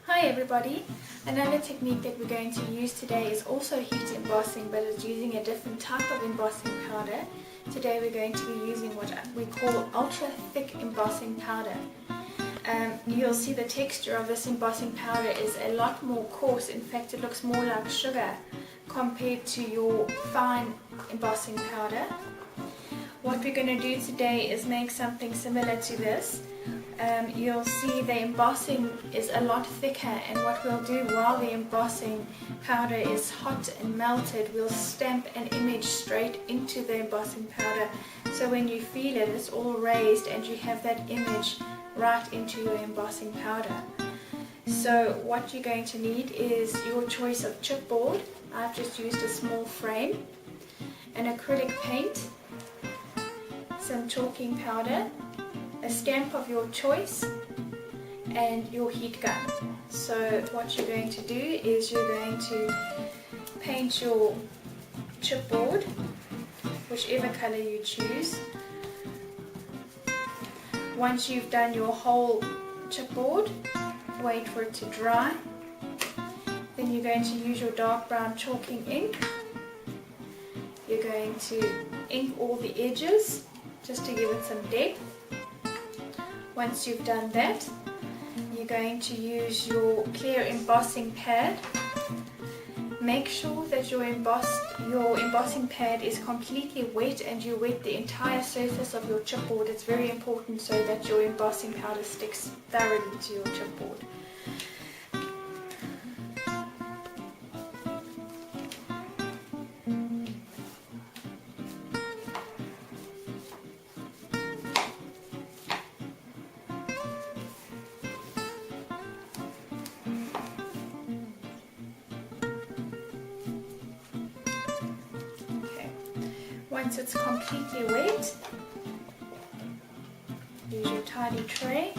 Hi everybody! Another technique that we're going to use today is also heat embossing, but it's using a different type of embossing powder. Today we're going to be using what we call ultra thick embossing powder. You'll see the texture of this embossing powder is a lot more coarse. In fact, it looks more like sugar compared to your fine embossing powder. What we're going to do today is make something similar to this. You'll see the embossing is a lot thicker, and what we'll do while the embossing powder is hot and melted, we'll stamp an image straight into the embossing powder, so when you feel it, it's all raised and you have that image right into your embossing powder. So what you're going to need is your choice of chipboard. I've just used a small frame, an acrylic paint, some chalking powder, a stamp of your choice, and your heat gun. So what you're going to do is you're going to paint your chipboard, whichever color you choose. Once you've done your whole chipboard, wait for it to dry. Then you're going to use your dark brown chalking ink. You're going to ink all the edges just to give it some depth. Once you've done that, you're going to use your clear embossing pad. Make sure that your embossing pad is completely wet and you wet the entire surface of your chipboard. It's very important so that your embossing powder sticks thoroughly to your chipboard. Once it's completely wet, use your tidy tray.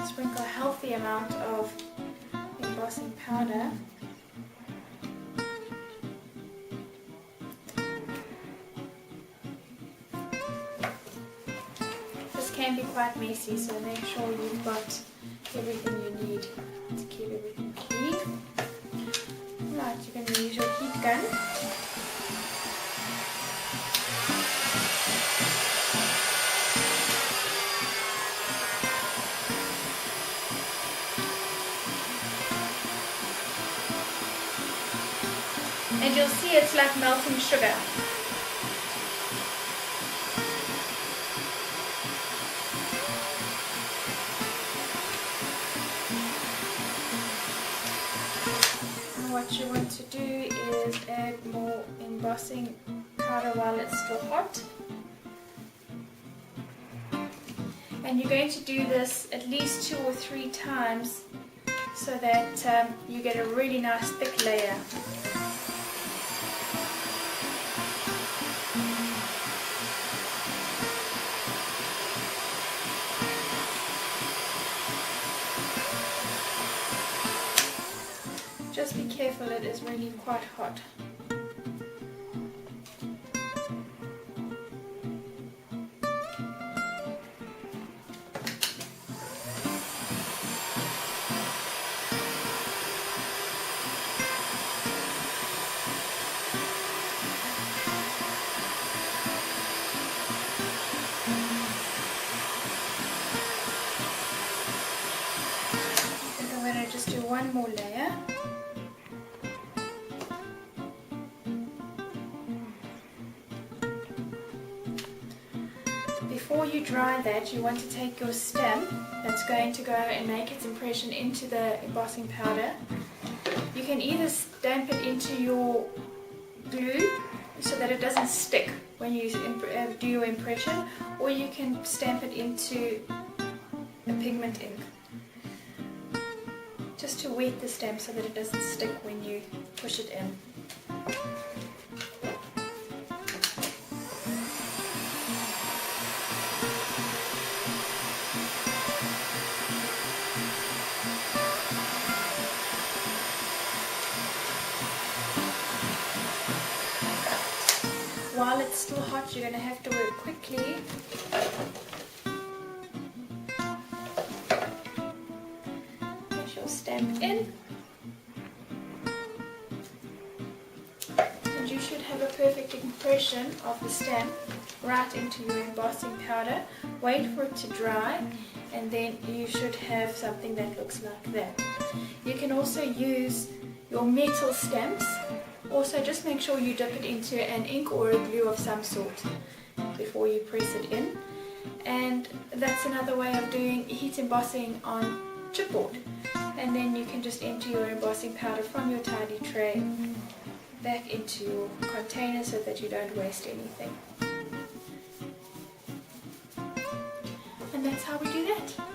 Sprinkle a healthy amount of embossing powder. This can be quite messy, so make sure you've got everything you need to keep everything clean. Right, you're going to use your heat gun. And you'll see it's like melting sugar. What you want to do is add more embossing powder while it's still hot. And you're going to do this at least 2 or 3 times so that you get a really nice thick layer. Just be careful, it is really quite hot. And I'm going to just do one more layer. Before you dry that, you want to take your stamp that's going to go and make its impression into the embossing powder. You can either stamp it into your glue so that it doesn't stick when you do your impression, or you can stamp it into a pigment ink just to wet the stamp so that it doesn't stick when you push it in. while it's still hot, you're going to have to work quickly. Get your stamp in. And you should have a perfect impression of the stamp right into your embossing powder. Wait for it to dry, and then you should have something that looks like that. You can also use your metal stamps. Also, just make sure you dip it into an ink or a glue of some sort before you press it in. And that's another way of doing heat embossing on chipboard. And then you can just empty your embossing powder from your tidy tray back into your container so that you don't waste anything. And that's how we do that.